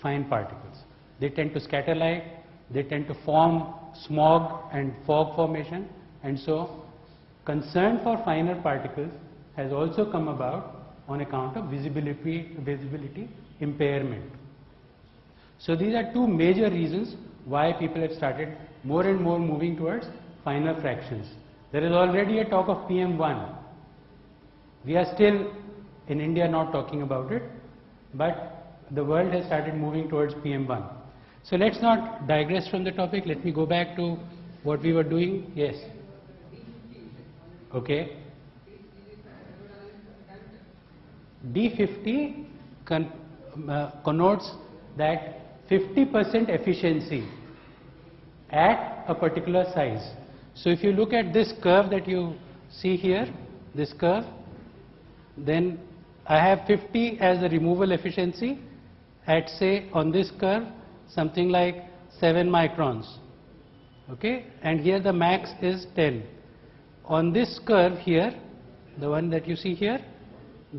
fine particles. They tend to scatter light, they tend to form smog and fog formation, and so concern for finer particles has also come about on account of visibility impairment. So these are two major reasons why people have started more and more moving towards finer fractions. There is already a talk of PM1. We are still in India not talking about it, but the world has started moving towards PM1. So let's not digress from the topic. Let me go back to what we were doing. Yes. Okay. D50 connotes that 50% efficiency at a particular size. So if you look at this curve that you see here, this curve, then I have 50 as the removal efficiency at, say, on this curve something like 7 microns. Okay, and here the max is 10. On this curve here, the one that you see here,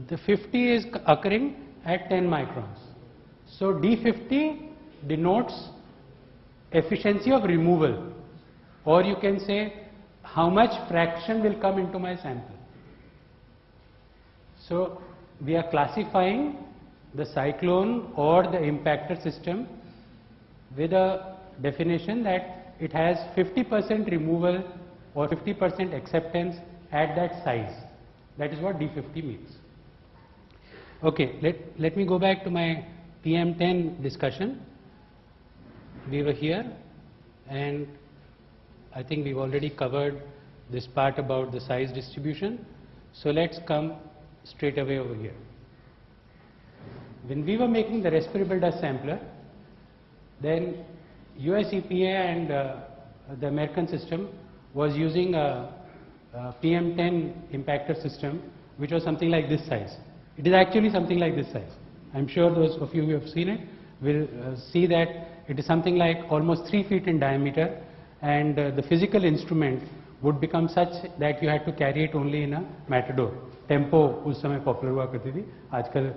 the 50 is occurring at 10 microns. So D50 denotes efficiency of removal, or you can say how much fraction will come into my sample. So we are classifying the cyclone or the impactor system with a definition that it has 50% removal or 50% acceptance at that size. That is what D50 means. Okay, let me go back to my PM10 discussion. We were here, and I think we've already covered this part about the size distribution. So let's come straight away over here. When we were making the respirable dust sampler, then US EPA and the American system was using a PM10 impactor system, which was something like this size. It is actually something like this size. I'm sure those of you who have seen it will see that it is something like almost 3 feet in diameter, and the physical instrument would become such that you had to carry it only in a matador. Tempo उस समय popular हुआ करती थी. आजकल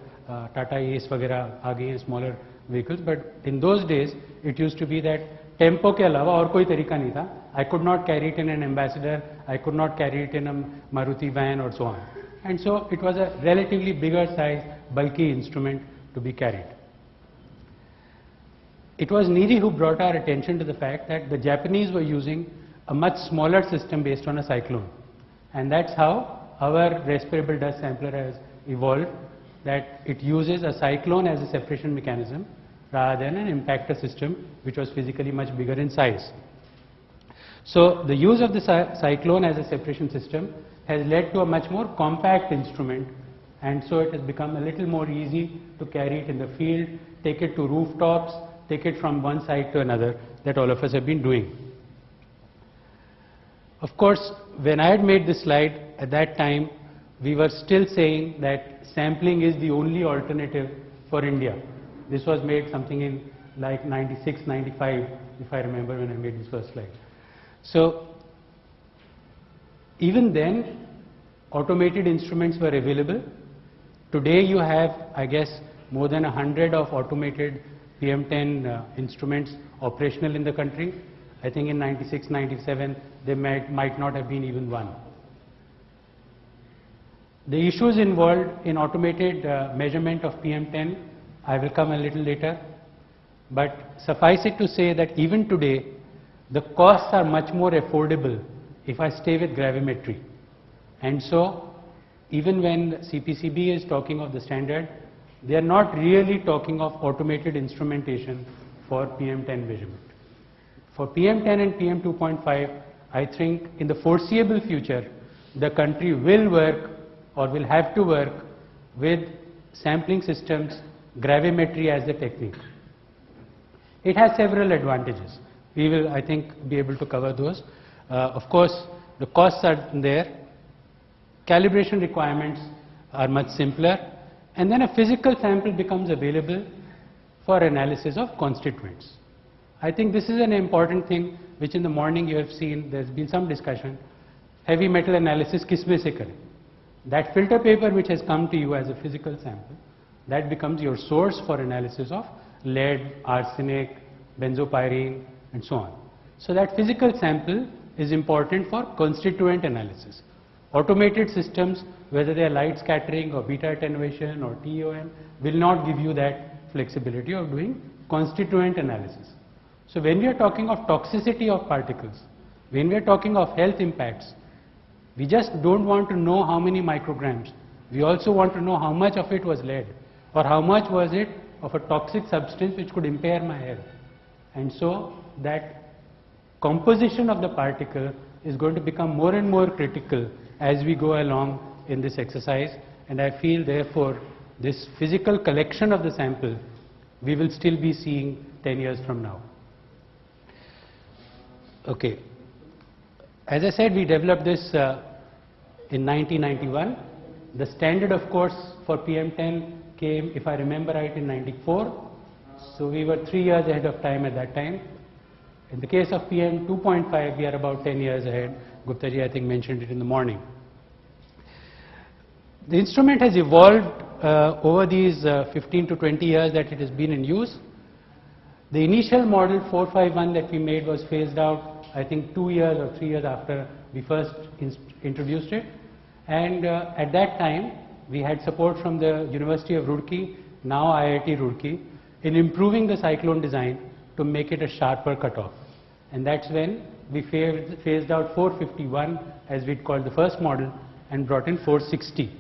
Tata Ace वगैरह आ गई हैं smaller vehicles, but in those days it used to be that Tempo के अलावा और कोई तरीका नहीं था. I could not carry it in an Ambassador, I could not carry it in a Maruti van or so on. And so it was a relatively bigger size, bulky instrument to be carried. It was Niri who brought our attention to the fact that the Japanese were using a much smaller system based on a cyclone. And that's how our respirable dust sampler has evolved, that it uses a cyclone as a separation mechanism rather than an impactor system, which was physically much bigger in size. So the use of the cyclone as a separation system has led to a much more compact instrument, and so it has become a little more easy to carry it in the field, take it to rooftops, take it from one side to another, that all of us have been doing. Of course, when I had made this slide, at that time, we were still saying that sampling is the only alternative for India. This was made something in like 96, 95, if I remember when I made this first slide. So even then, automated instruments were available. Today you have, I guess, more than 100 of automated PM10 instruments operational in the country. I think in 96, 97, there might not have been even one. The issues involved in automated measurement of PM10, I will come a little later. But suffice it to say that even today, the costs are much more affordable if I stay with gravimetry. And so, even when CPCB is talking of the standard, they are not really talking of automated instrumentation for PM10 measurement. For PM10 and PM2.5, I think in the foreseeable future, the country will work or will have to work with sampling systems, gravimetry as the technique. It has several advantages. We will, I think, be able to cover those. Of course, the costs are there. Calibration requirements are much simpler. And then a physical sample becomes available for analysis of constituents. I think this is an important thing which in the morning you have seen, there's been some discussion. Heavy metal analysis kisme se kare? That filter paper which has come to you as a physical sample, that becomes your source for analysis of lead, arsenic, benzopyrene, and so on. So that physical sample is important for constituent analysis. Automated systems, whether they are light scattering or beta attenuation or TEOM, will not give you that flexibility of doing constituent analysis. So when we are talking of toxicity of particles, when we are talking of health impacts, we just don't want to know how many micrograms. We also want to know how much of it was lead, or how much was it of a toxic substance which could impair my health. And so that composition of the particle is going to become more and more critical as we go along in this exercise, and I feel therefore this physical collection of the sample we will still be seeing 10 years from now. Okay. As I said, we developed this in 1991. The standard, of course, for PM10 came, if I remember right, in 94. So we were 3 years ahead of time at that time. In the case of PM 2.5, we are about 10 years ahead. Gupta ji, I think, mentioned it in the morning. The instrument has evolved over these 15 to 20 years that it has been in use. The initial model 451 that we made was phased out, I think, 2 years or 3 years after we first introduced it. And at that time, we had support from the University of Roorkee, now IIT Roorkee, in improving the cyclone design to make it a sharper cutoff. And that's when we phased out 451, as we'd called the first model, and brought in 460.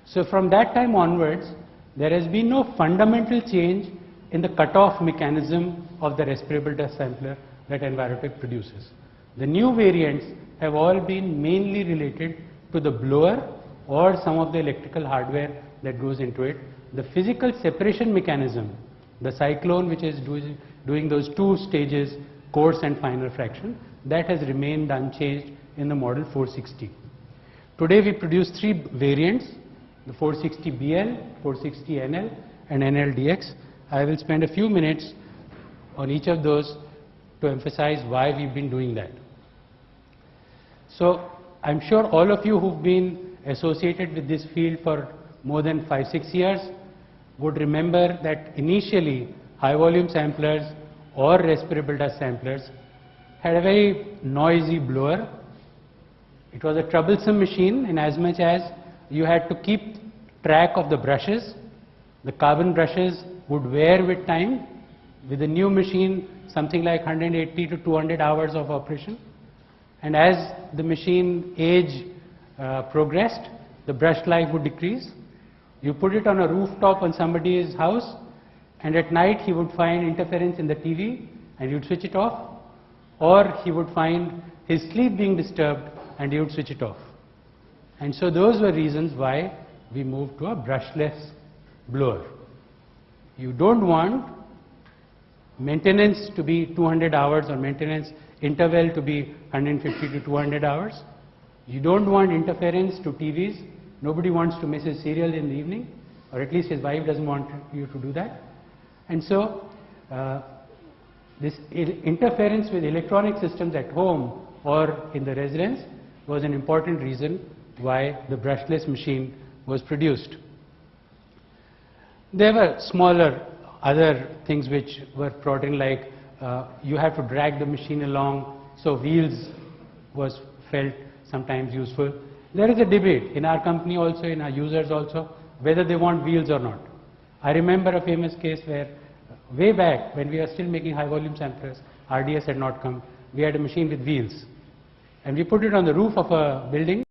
So from that time onwards, there has been no fundamental change in the cutoff mechanism of the respirable dust sampler that Envirotech produces. The new variants have all been mainly related to the blower or some of the electrical hardware that goes into it. The physical separation mechanism, the cyclone which is doing those two stages, coarse and finer fraction, that has remained unchanged in the model 460. Today we produce 3 variants, the 460BL, 460NL and NLDX. I will spend a few minutes on each of those to emphasize why we've been doing that. So I'm sure all of you who've been associated with this field for more than 5-6 years would remember that initially high volume samplers or respirable dust samplers had a very noisy blower. It was a troublesome machine in as much as you had to keep track of the brushes. The carbon brushes would wear with time. With the new machine, something like 180 to 200 hours of operation. And as the machine age progressed, the brush life would decrease. You put it on a rooftop on somebody's house, and at night he would find interference in the TV and you'd switch it off, or he would find his sleep being disturbed and he would switch it off. And so those were reasons why we moved to a brushless blower. You don't want maintenance to be 200 hours or maintenance interval to be 150 to 200 hours. You don't want interference to TVs. Nobody wants to miss his serial in the evening, or at least his wife doesn't want you to do that. And so this interference with electronic systems at home or in the residence was an important reason why the brushless machine was produced. There were smaller other things which were brought in, like you have to drag the machine along, so wheels was felt sometimes useful. There is a debate in our company also, in our users also, whether they want wheels or not. I remember a famous case where way back when we were still making high volume samplers, RDS had not come, we had a machine with wheels and we put it on the roof of a building.